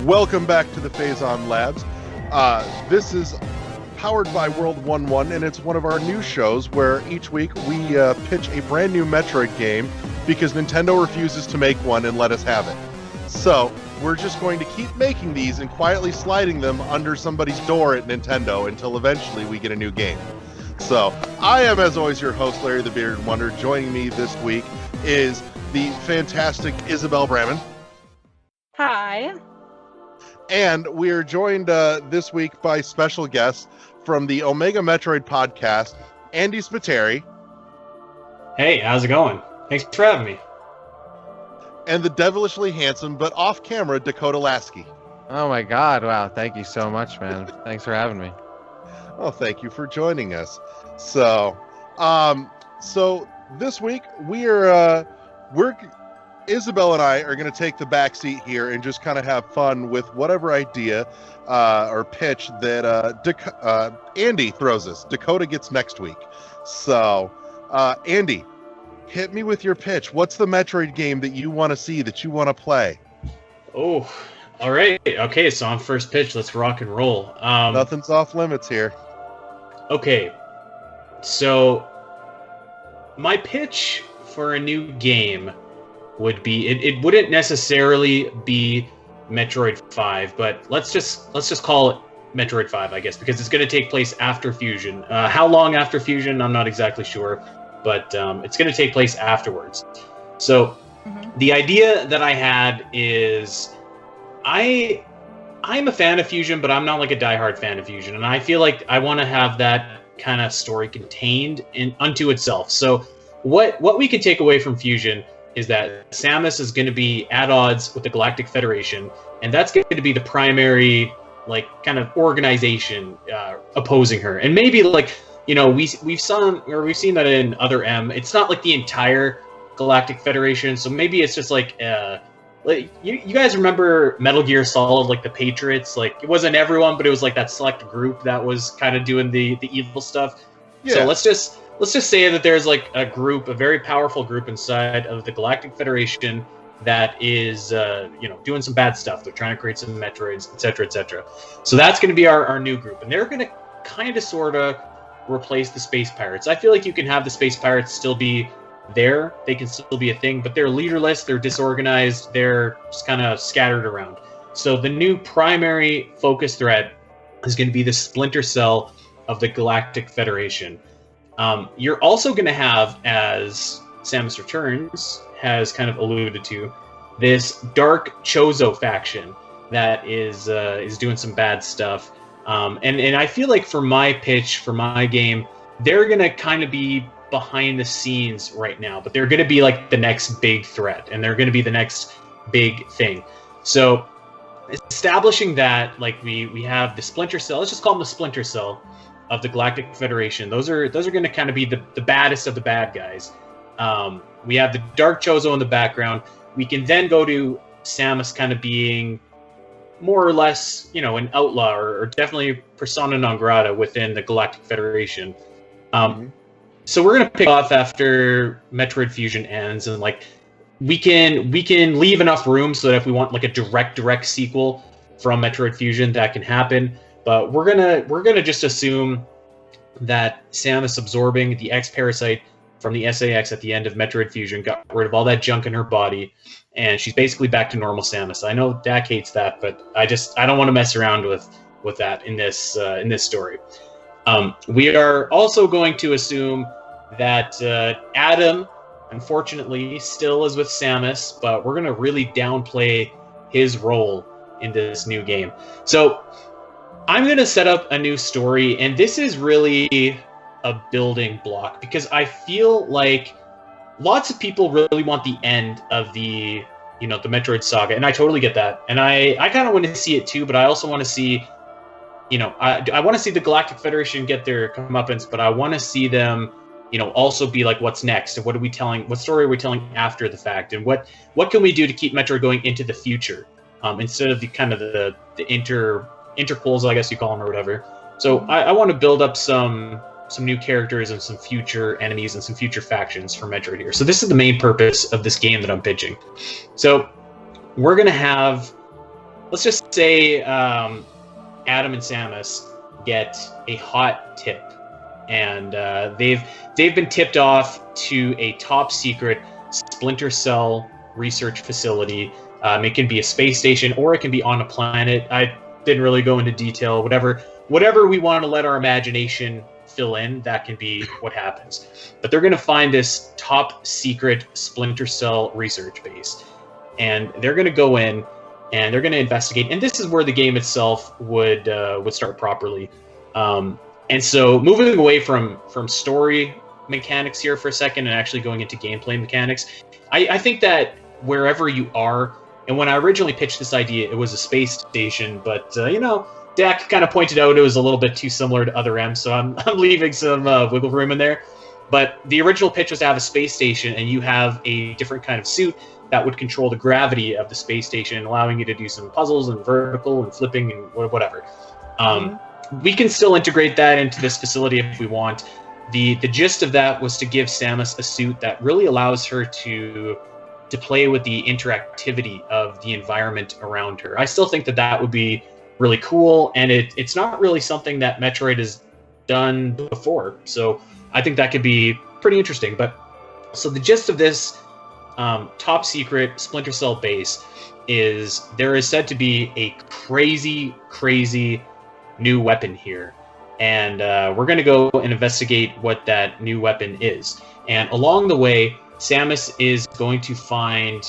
Welcome back to the Phazon Labs. This is powered by World 1-1, and it's one of our new shows where each week we pitch a brand new Metroid game because Nintendo refuses to make one and let us have it. So, we're just going to keep making these and quietly sliding them under somebody's door at Nintendo until eventually we get a new game. So, I am, as always, your host, Larry the Bearded Wonder. Joining me this week is the fantastic Isabel Bramman. Hi. And we are joined this week by special guests from the Omega Metroid Podcast, Andy Spiteri. Hey, how's it going? Thanks for having me. And the devilishly handsome but off-camera Dakota Lasky. Oh my god, wow, thank you so much, man. Thanks for having me. Oh, thank you for joining us. So this week we're Isabel and I are going to take the back seat here and just kind of have fun with whatever idea or pitch that Andy throws us. Dakota gets next week. So, Andy, hit me with your pitch. What's the Metroid game that you want to see, that you want to play? Oh, all right. Okay, so on first pitch, let's rock and roll. Nothing's off limits here. Okay, so my pitch for a new game would be, it wouldn't necessarily be Metroid 5, but let's just call it Metroid 5, I guess, because it's going to take place after Fusion. How long after Fusion, I'm not exactly sure, but it's going to take place afterwards. So the idea that I had is I'm a fan of Fusion, but I'm not like a diehard fan of Fusion, and I feel like I want to have that kind of story contained unto itself. So what we could take away from Fusion is that Samus is going to be at odds with the Galactic Federation, and that's going to be the primary, like, kind of organization opposing her. And maybe, like, you know, we've seen that in other M. It's not like the entire Galactic Federation, so maybe it's just like you guys remember Metal Gear Solid, like the Patriots? Like, it wasn't everyone, but it was like that select group that was kind of doing the evil stuff. Yeah. So let's just say that there's like a very powerful group inside of the Galactic Federation that is, doing some bad stuff. They're trying to create some Metroids, etc., etc. So that's going to be our new group, and they're going to kind of sort of replace the Space Pirates. I feel like you can have the Space Pirates still be there. They can still be a thing, but they're leaderless, they're disorganized, they're just kind of scattered around. So the new primary focus threat is going to be the Splinter Cell of the Galactic Federation. You're also going to have, as Samus Returns has kind of alluded to, this Dark Chozo faction that is doing some bad stuff. And I feel like for my pitch, for my game, they're going to kind of be behind the scenes right now, but they're going to be like the next big threat, and they're going to be the next big thing. So establishing that, like, we have the Splinter Cell, let's just call them the Splinter Cell of the Galactic Federation. Those are going to kind of be the baddest of the bad guys. We have the Dark Chozo in the background. We can then go to Samus kind of being more or less, an outlaw, or definitely persona non grata within the Galactic Federation. So we're going to pick off after Metroid Fusion ends, and like we can leave enough room so that if we want like a direct sequel from Metroid Fusion, that can happen. But we're gonna just assume that Samus absorbing the X-Parasite from the SAX at the end of Metroid Fusion got rid of all that junk in her body, and she's basically back to normal Samus. I know Dak hates that, but I don't want to mess around with that in this story. We are also going to assume that Adam, unfortunately, still is with Samus, but we're going to really downplay his role in this new game. So I'm going to set up a new story, and this is really a building block, because I feel like lots of people really want the end of the Metroid saga, and I totally get that. And I kind of want to see it too, but I also want to see, I want to see the Galactic Federation get their comeuppance, but I want to see them, also be like, what's next, and what story are we telling after the fact, and what can we do to keep Metroid going into the future, instead of the kind of the interpoles, I guess you call them, or whatever. So I want to build up some new characters and some future enemies and some future factions for Metroid here. So this is the main purpose of this game that I'm pitching. So we're going to have let's just say Adam and Samus get a hot tip, and they've been tipped off to a top secret Splinter Cell research facility. It can be a space station, or it can be on a planet. I didn't really go into detail. Whatever we want to let our imagination fill in, that can be what happens. But they're going to find this top secret Splinter Cell research base, and they're going to go in and they're going to investigate. And this is where the game itself would start properly. And so, moving away from story mechanics here for a second, and actually going into gameplay mechanics, I think that wherever you are, and when I originally pitched this idea, it was a space station, but Dak kind of pointed out it was a little bit too similar to Other M, so I'm leaving some wiggle room in there. But the original pitch was to have a space station, and you have a different kind of suit that would control the gravity of the space station, allowing you to do some puzzles and vertical and flipping and whatever. We can still integrate that into this facility if we want. The gist of that was to give Samus a suit that really allows her to play with the interactivity of the environment around her. I still think that would be really cool, and it's not really something that Metroid has done before, so I think that could be pretty interesting. But so the gist of this top secret Splinter Cell base is there is said to be a crazy new weapon here, and we're going to go and investigate what that new weapon is. And along the way, Samus is going to find,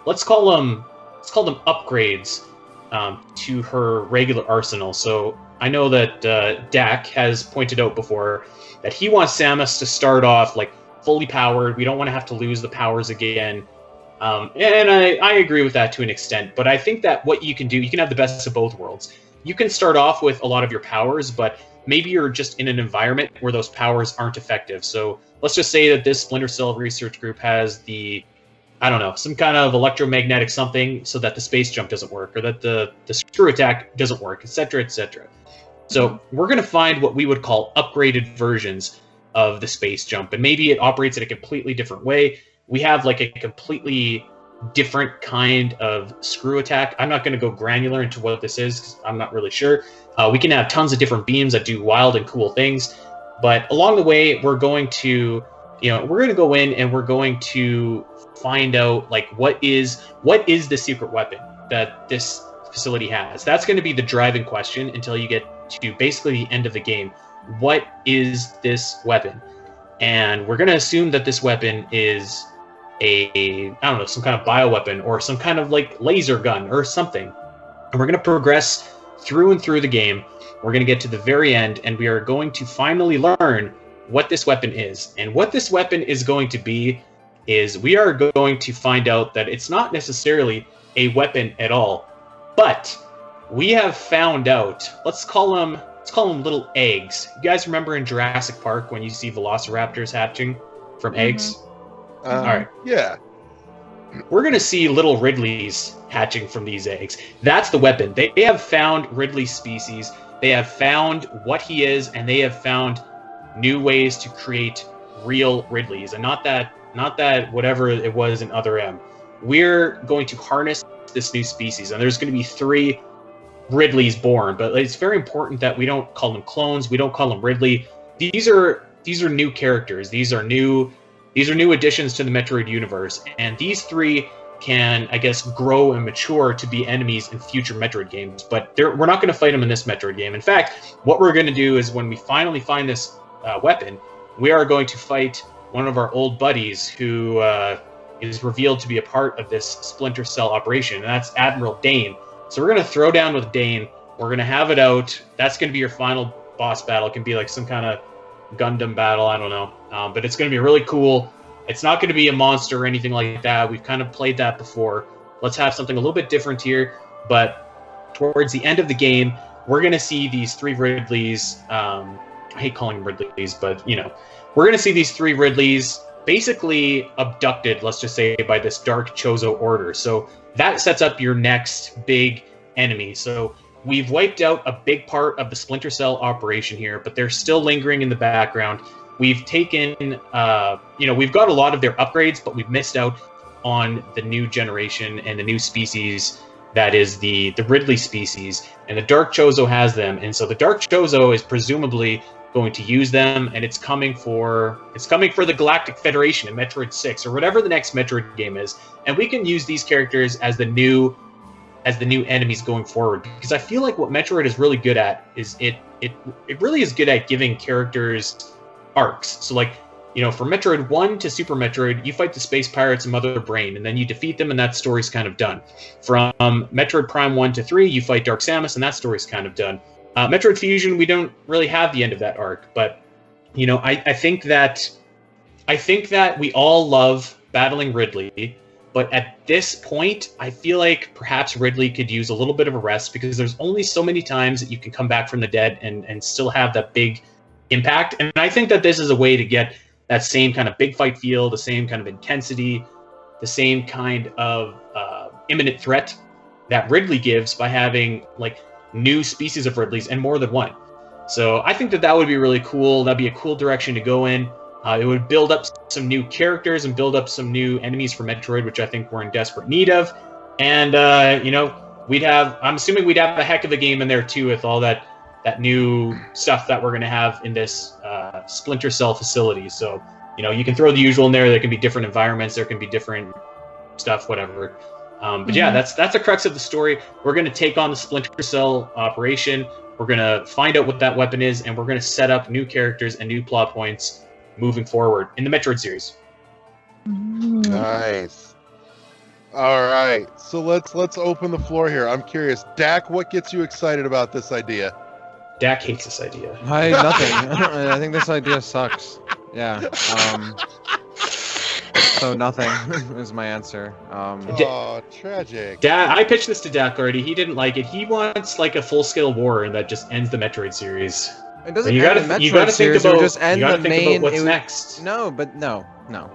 let's call them upgrades to her regular arsenal. So I know that Dak has pointed out before that he wants Samus to start off like fully powered. We don't want to have to lose the powers again. And I agree with that to an extent, but I think that what you can do, you can have the best of both worlds. You can start off with a lot of your powers, but maybe you're just in an environment where those powers aren't effective. So let's just say that this Splinter Cell research group has some kind of electromagnetic something so that the space jump doesn't work, or that the screw attack doesn't work, etc., etc. So we're going to find what we would call upgraded versions of the space jump, and maybe it operates in a completely different way. We have like a completely different kind of screw attack. I'm not going to go granular into what this is because I'm not really sure. We can have tons of different beams that do wild and cool things, but along the way, we're going to go in and we're going to find out like what is the secret weapon that this facility has. That's going to be the driving question until you get to basically the end of the game. What is this weapon? And we're going to assume that this weapon is some kind of bioweapon or some kind of like laser gun or something. And we're going to progress through and through the game. We're going to get to the very end, and we are going to finally learn what this weapon is. And what this weapon is going to be is we are going to find out that it's not necessarily a weapon at all, but we have found out, let's call them little eggs. You guys remember in Jurassic Park when you see velociraptors hatching from eggs? All right. Yeah. We're going to see little Ridleys hatching from these eggs. That's the weapon. They have found Ridley's species. They have found what he is, and they have found new ways to create real Ridleys, and not that whatever it was in Other M. We're going to harness this new species, and there's going to be 3 Ridleys born, but it's very important that we don't call them clones. We don't call them Ridley. These are new characters. These are new additions to the Metroid universe, and these 3 can, I guess, grow and mature to be enemies in future Metroid games. But we're not going to fight them in this Metroid game. In fact, what we're going to do is when we finally find this weapon, we are going to fight one of our old buddies who is revealed to be a part of this Splinter Cell operation, and that's Admiral Dane. So we're going to throw down with Dane. We're going to have it out. That's going to be your final boss battle. It can be like some kind of Gundam battle, I don't know. But it's going to be really cool. It's not going to be a monster or anything like that. We've kind of played that before. Let's have something a little bit different here. But towards the end of the game, we're going to see these 3 Ridleys. I hate calling them Ridleys, but, we're going to see these 3 Ridleys basically abducted, let's just say, by this Dark Chozo order. So that sets up your next big enemy. So we've wiped out a big part of the Splinter Cell operation here, but they're still lingering in the background. We've taken, we've got a lot of their upgrades, but we've missed out on the new generation and the new species that is the Ridley species, and the Dark Chozo has them, and so the Dark Chozo is presumably going to use them, and it's coming for the Galactic Federation in Metroid 6 or whatever the next Metroid game is, and we can use these characters as the new enemies going forward, because I feel like what Metroid is really good at is it really is good at giving characters arcs. So like, you know, from Metroid 1 to Super Metroid, you fight the Space Pirates and Mother Brain, and then you defeat them, and that story's kind of done. From Metroid Prime 1 to 3, you fight Dark Samus, and that story's kind of done. Metroid Fusion, we don't really have the end of that arc, but, you know, I think that we all love battling Ridley, but at this point, I feel like perhaps Ridley could use a little bit of a rest, because there's only so many times that you can come back from the dead and still have that big impact, and I think that this is a way to get that same kind of big fight feel, the same kind of intensity, the same kind of imminent threat that Ridley gives by having like new species of Ridleys and more than one. So I think that would be really cool. That'd be a cool direction to go in. It would build up some new characters and build up some new enemies for Metroid, which I think we're in desperate need of. And you know, I'm assuming we'd have a heck of a game in there too, with all that new stuff that we're going to have in this Splinter Cell facility. So, you know, you can throw the usual in there. There can be different environments. There can be different stuff, whatever. But yeah, that's the crux of the story. We're going to take on the Splinter Cell operation. We're going to find out what that weapon is, and we're going to set up new characters and new plot points moving forward in the Metroid series. Nice. All right, so let's open the floor here. I'm curious, Dak, what gets you excited about this idea? Dak hates this idea. Nothing. I think this idea sucks. Yeah. So nothing is my answer. Oh, tragic. I pitched this to Dak already. He didn't like it. He wants like a full-scale war that just ends the Metroid series. It doesn't end the Metroid series. It would just end the main. What's next? No,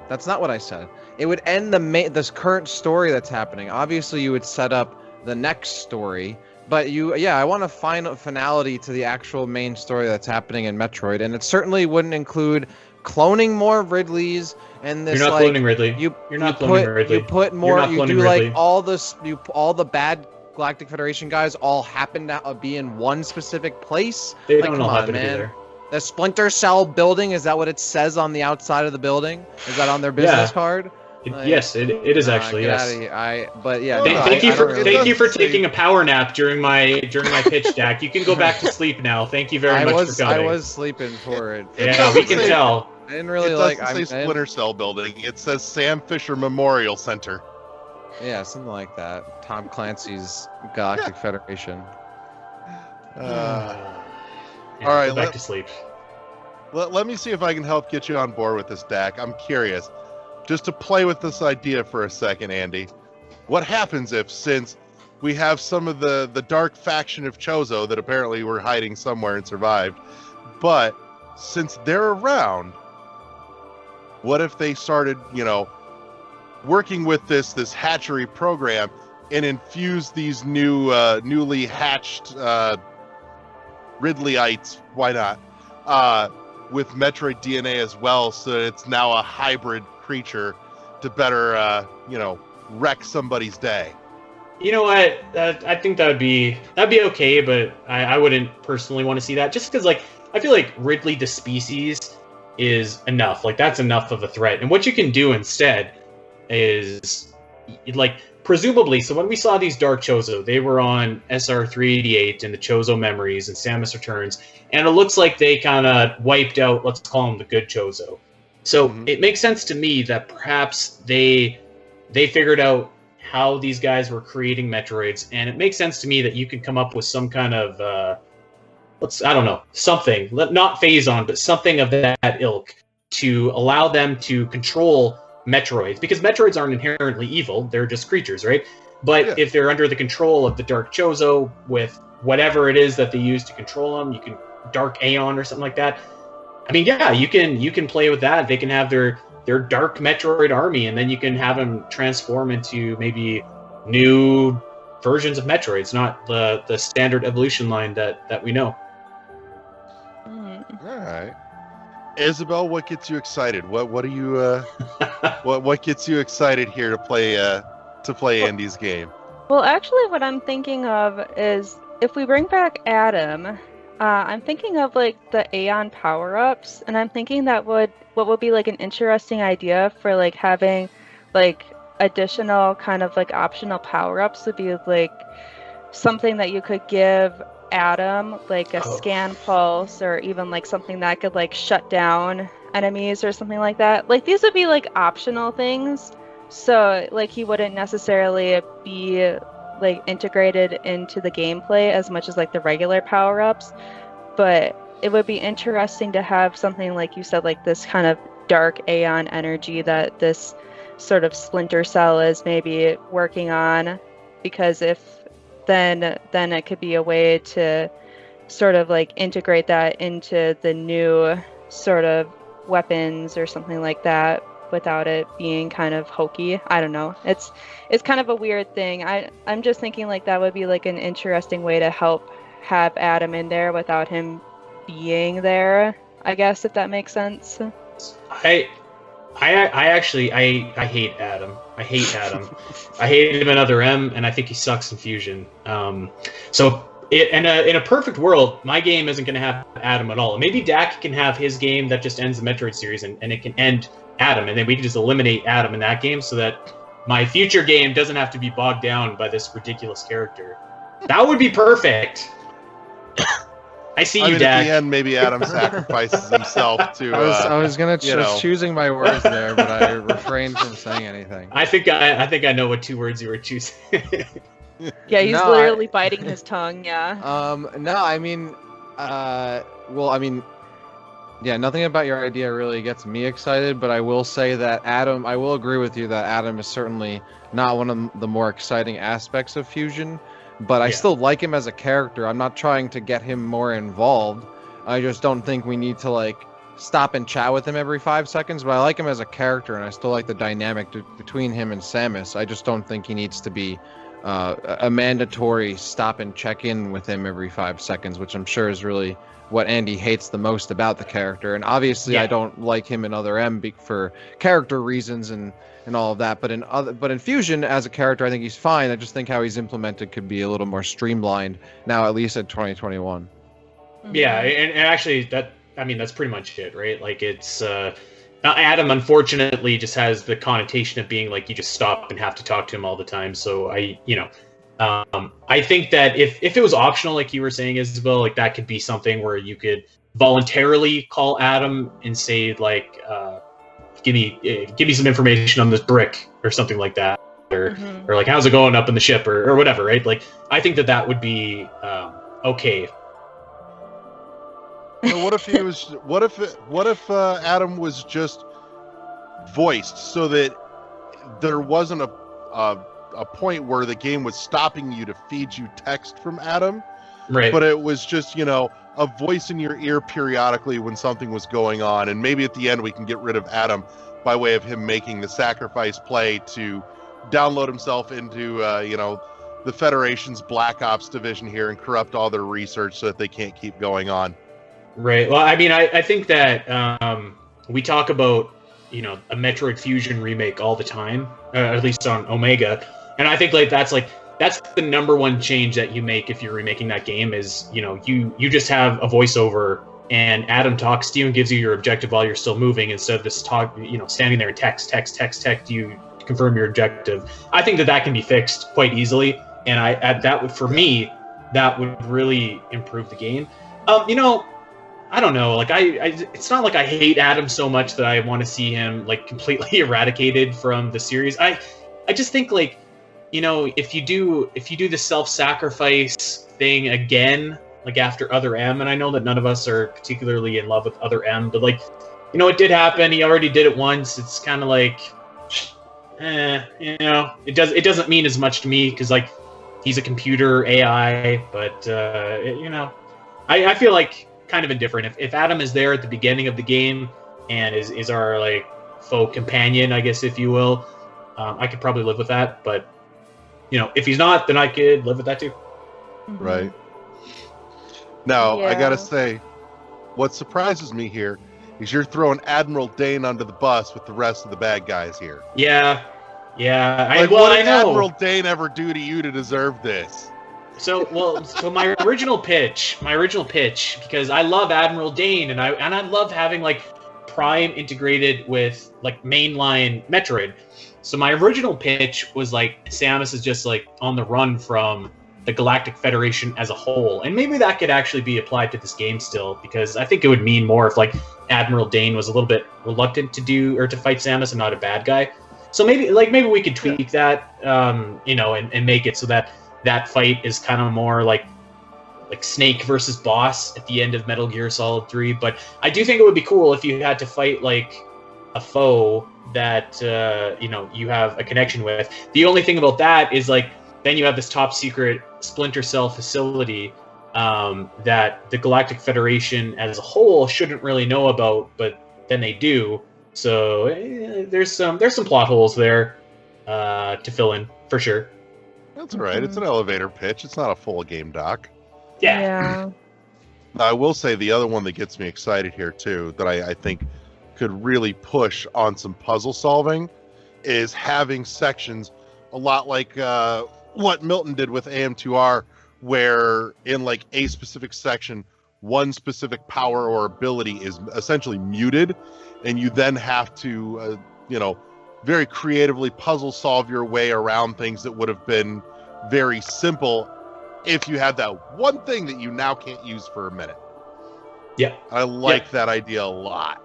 that's not what I said. It would end this current story that's happening. Obviously, you would set up the next story. But I want to find a finality to the actual main story that's happening in Metroid, and it certainly wouldn't include cloning more Ridleys and this. You're not cloning Ridley. You're not cloning Ridley. You put more. You do Ridley. Like all the bad Galactic Federation guys all happen to be in one specific place. They like, don't all happen to be there. The Splinter Cell building, is that what it says on the outside of the building? Is that on their business card? Yes, it is actually. Yes. Thank you for taking a power nap during my pitch, Dak. You can go back to sleep now. Thank you very much for coming. I was sleeping for it. Yeah, we can tell. I didn't really it doesn't say Splinter Cell building. It says Sam Fisher Memorial Center. Yeah, something like that. Tom Clancy's Galactic Federation. All right, go back to sleep. Let me see if I can help get you on board with this, Dak. I'm curious. Just to play with this idea for a second, Andy, what happens if, since we have some of the dark faction of Chozo that apparently were hiding somewhere and survived, but since they're around, what if they started, working with this hatchery program and infuse these newly hatched Ridleyites, why not, with Metroid DNA as well, so that it's now a hybrid creature to better, wreck somebody's day. You know what? I think that'd be okay, but I wouldn't personally want to see that. Just because, I feel like Ridley the species is enough. That's enough of a threat. And what you can do instead is, presumably. So when we saw these Dark Chozo, they were on SR388 and the Chozo Memories and Samus Returns, and it looks like they kind of wiped out. Let's call them the good Chozo. So it makes sense to me that perhaps they figured out how these guys were creating Metroids, and it makes sense to me that you could come up with some kind of something, not Phazon, but something of that ilk to allow them to control Metroids, because Metroids aren't inherently evil; they're just creatures, right? But if they're under the control of the Dark Chozo with whatever it is that they use to control them, you can Dark Aeon or something like that. I mean, yeah, you can play with that. They can have their Dark Metroid army, and then you can have them transform into maybe new versions of Metroids, not the standard evolution line that we know. All right, Isabel, what gets you excited? What are you what gets you excited here to play Andy's game? Well, actually, what I'm thinking of is if we bring back Adam, I'm thinking of like the Aeon power-ups, and I'm thinking that what would be like an interesting idea for like having like additional kind of like optional power-ups would be like something that you could give Adam, like a scan pulse, or even like something that could like shut down enemies or something like that. Like these would be like optional things, so like he wouldn't necessarily be like integrated into the gameplay as much as like the regular power-ups. But it would be interesting to have something like you said, like this kind of dark Aeon energy that this sort of Splinter cell is maybe working on, because if then it could be a way to sort of like integrate that into the new sort of weapons or something like that without it being kind of hokey. I don't know. It's kind of a weird thing. I'm just thinking like that would be like an interesting way to help have Adam in there without him being there, I guess, if that makes sense. I actually hate Adam. I hate Adam. I hate him in Other M, and I think he sucks in Fusion. So in a perfect world, my game isn't going to have Adam at all. Maybe Dak can have his game that just ends the Metroid series, and it can end Adam, and then we can just eliminate Adam in that game, so that my future game doesn't have to be bogged down by this ridiculous character. That would be perfect. I see you, Dak. At the end, maybe Adam sacrifices himself to. I was gonna choosing my words there, but I refrained from saying anything. I think I know what 2 words you were choosing. Yeah, he's literally biting his tongue. Yeah. No, I mean, well, I mean, yeah, nothing about your idea really gets me excited, but I will say that Adam, I will agree with you that Adam is certainly not one of the more exciting aspects of Fusion. But I still like him as a character. I'm not trying to get him more involved. I just don't think we need to like stop and chat with him every 5 seconds. But I like him as a character, and I still like the dynamic between him and Samus. I just don't think he needs to be a mandatory stop and check in with him every 5 seconds, which I'm sure is really what Andy hates the most about the character. And obviously, I don't like him in Other M for character reasons and all of that, but in Fusion as a character, I think he's fine. I just think how he's implemented could be a little more streamlined now, at least in 2021. Yeah, and actually, that's pretty much it, right? Like it's Adam, unfortunately, just has the connotation of being like you just stop and have to talk to him all the time. So I think that if it was optional, like you were saying, Isabel, like that could be something where you could voluntarily call Adam and say like. Give me some information on this brick or something like that, or like how's it going up in the ship or whatever, right? Like I think that would be okay. So what if Adam was just voiced so that there wasn't a point where the game was stopping you to feed you text from Adam, right? But it was just a voice in your ear periodically when something was going on, and maybe at the end we can get rid of Adam by way of him making the sacrifice play to download himself into the Federation's Black Ops division here and corrupt all their research so that they can't keep going on. Right. Well, I mean, I think that we talk about a Metroid Fusion remake all the time, at least on Omega, and I think that's the number one change that you make if you're remaking that game is, you just have a voiceover and Adam talks to you and gives you your objective while you're still moving instead of just standing there and text you to confirm your objective. I think that can be fixed quite easily, and for me, that would really improve the game. I don't know, like it's not like I hate Adam so much that I want to see him like completely eradicated from the series. I just think like, if you do the self-sacrifice thing again, like after Other M, and I know that none of us are particularly in love with Other M, but like, it did happen. He already did it once. It's kind of like, it doesn't mean as much to me because like he's a computer AI, but I feel like kind of indifferent. If Adam is there at the beginning of the game and is our like faux companion, I guess if you will, I could probably live with that. But if he's not, then I could live with that too. Right. Now, I gotta say, what surprises me here is you're throwing Admiral Dane under the bus with the rest of the bad guys here. Yeah. Yeah, what did I know. Admiral Dane ever do to you to deserve this? So my original pitch, because I love Admiral Dane, and I love having like Prime integrated with like mainline Metroid. So my original pitch was like Samus is just like on the run from the Galactic Federation as a whole, and maybe that could actually be applied to this game still, because I think it would mean more if like Admiral Dane was a little bit reluctant to fight Samus and not a bad guy. So maybe we could tweak that, and make it so that fight is kind of more like Snake versus boss at the end of Metal Gear Solid 3. But I do think it would be cool if you had to fight like a foe that you have a connection with. The only thing about that is like then you have this top secret Splinter Cell facility that the Galactic Federation as a whole shouldn't really know about, but then they do. So there's some plot holes there to fill in for sure. That's right. It's an elevator pitch. It's not a full game doc. Yeah. I will say the other one that gets me excited here too, that I think could really push on some puzzle solving, is having sections a lot like what Milton did with AM2R, where in like a specific section, one specific power or ability is essentially muted, and you then have to, very creatively puzzle solve your way around things that would have been very simple if you had that one thing that you now can't use for a minute. Yeah. I like that idea a lot.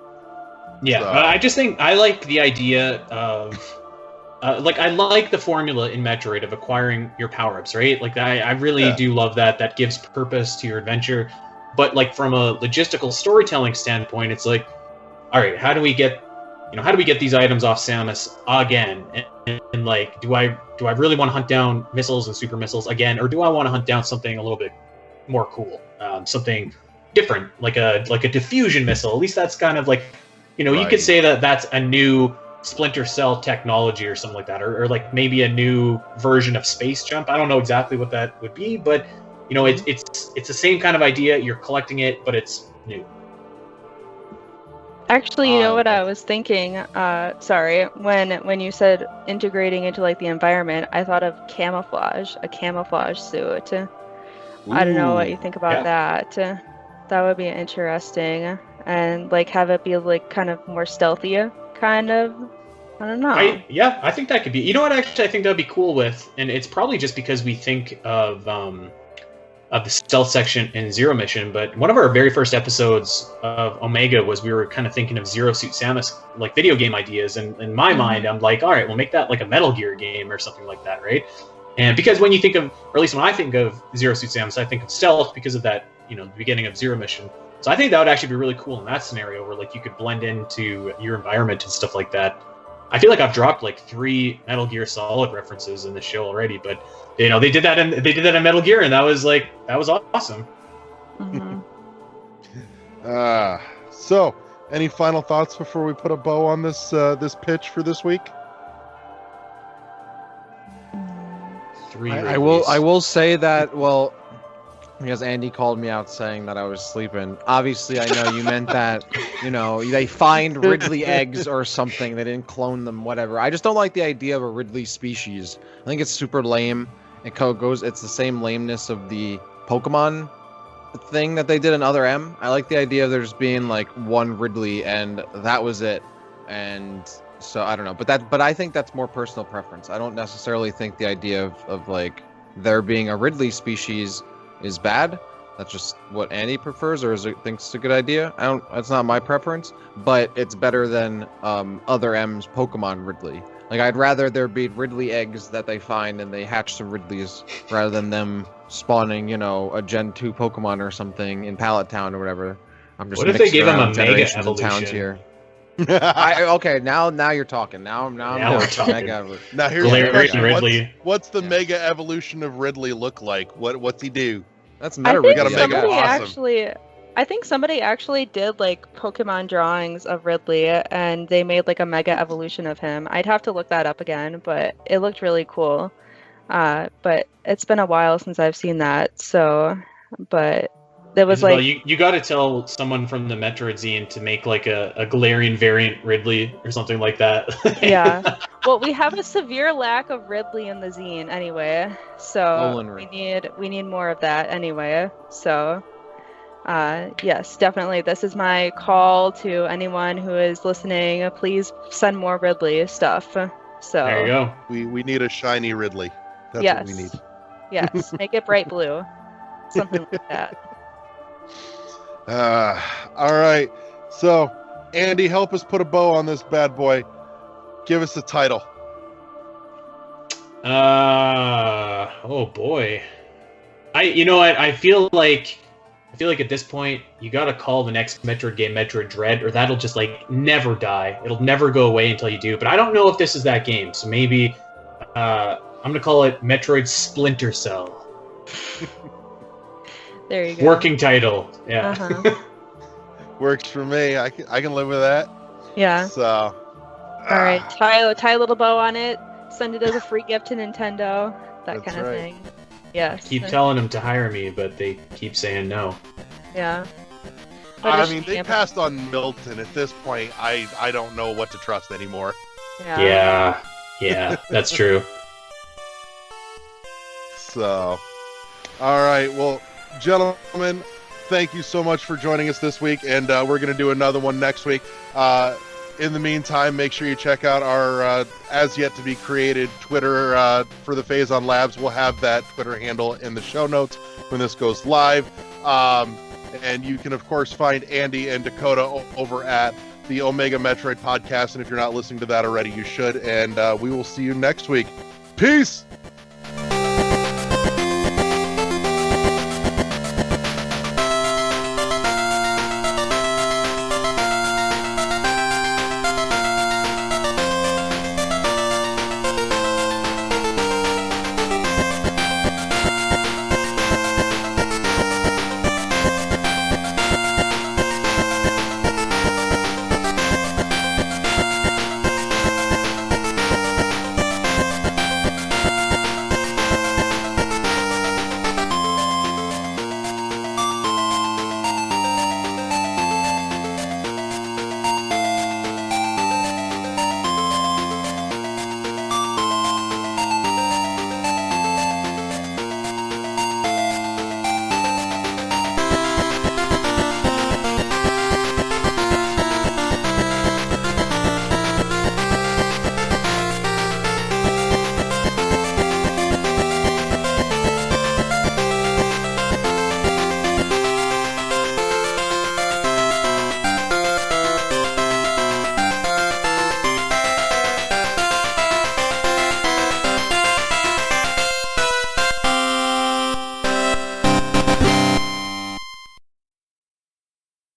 Yeah, So. I just think I like the idea of I like the formula in Metroid of acquiring your power-ups, right? Like I really do love that. That gives purpose to your adventure. But like from a logistical storytelling standpoint, it's like, all right, how do we get these items off Samus again? And like, do I really want to hunt down missiles and super missiles again, or do I want to hunt down something a little bit more cool, something different, like a diffusion missile? At least that's kind of like, you could say that that's a new Splinter Cell technology or something like that, or like maybe a new version of Space Jump. I don't know exactly what that would be, but it's the same kind of idea. You're collecting it, but it's new. Actually, you know what I was thinking? Sorry, when you said integrating into like the environment, I thought of a camouflage suit. I don't know what you think about that. That would be interesting, and like have it be like kind of more stealthy, kind of. I don't know. I think that could be. You know what? Actually, I think that'd be cool with, and it's probably just because we think of the stealth section in Zero Mission, but one of our very first episodes of Omega was we were kind of thinking of Zero Suit Samus like video game ideas, and in my mind I'm like, all right, we'll make that like a Metal Gear game or something like that, right? And because when you think of, or at least when I think of Zero Suit Samus, I think of stealth because of that, the beginning of Zero Mission. So I think that would actually be really cool in that scenario where like you could blend into your environment and stuff like that. I feel like I've dropped like 3 Metal Gear Solid references in the show already, but they did that in Metal Gear, and that was awesome. Mm-hmm. So any final thoughts before we put a bow on this pitch for this week? I will say that, well, because Andy called me out saying that I was sleeping. Obviously, I know you meant that, they find Ridley eggs or something. They didn't clone them, whatever. I just don't like the idea of a Ridley species. I think it's super lame. It's the same lameness of the Pokemon thing that they did in Other M. I like the idea of there just being like one Ridley and that was it. And so I don't know, but I think that's more personal preference. I don't necessarily think the idea of like there being a Ridley species is bad. That's just what Andy prefers, or thinks it's a good idea. That's not my preference, but it's better than Other M's Pokemon Ridley. Like I'd rather there be Ridley eggs that they find and they hatch some Ridleys rather than them spawning, a Gen 2 Pokemon or something in Pallet Town or whatever. I'm just what if they gave them a Mega generations of Evolution? towns here. Okay, now you're talking. Now we're talking. Now here's Larry the question. Ridley. What's the Mega Evolution of Ridley look like? What's he do? That's I meta think gotta make it somebody awesome. I think somebody actually did like Pokemon drawings of Ridley, and they made like a Mega Evolution of him. I'd have to look that up again, but it looked really cool. But it's been a while since I've seen that, so but That was Isabel, like, you got to tell someone from the Metroid zine to make like a Galarian variant Ridley or something like that. yeah. Well, we have a severe lack of Ridley in the zine anyway, so Stolen we need more of that anyway. So, yes, definitely. This is my call to anyone who is listening. Please send more Ridley stuff. So There you go. We need a shiny Ridley. That's yes, what we need. yes, make it bright blue, something like that. All right. So, Andy, help us put a bow on this bad boy. Give us the title. Oh boy. You know what? I feel like at this point you gotta call the next Metroid game Metroid Dread, or that'll just like never die. It'll never go away until you do. But I don't know if this is that game, so maybe I'm gonna call it Metroid Splinter Cell. There you go. Working title. Yeah. Uh-huh. Works for me. I can live with that. Yeah. So. All right. Tie a little bow on it. Send it as a free gift to Nintendo. That That's kind of right. thing. Yes. Keep telling them to hire me, but they keep saying no. Yeah. But I it's mean, they shame. passed on Milton. At this point, I don't know what to trust anymore. Yeah. Yeah, that's true. So, all right. Well, gentlemen, thank you so much for joining us this week, and we're going to do another one next week. In the meantime, make sure you check out our as yet to be created Twitter for the Phazon Labs. We'll have that Twitter handle in the show notes when this goes live. And you can, of course, find Andy and Dakota over at the Omega Metroid Podcast. And if you're not listening to that already, you should. And we will see you next week. Peace!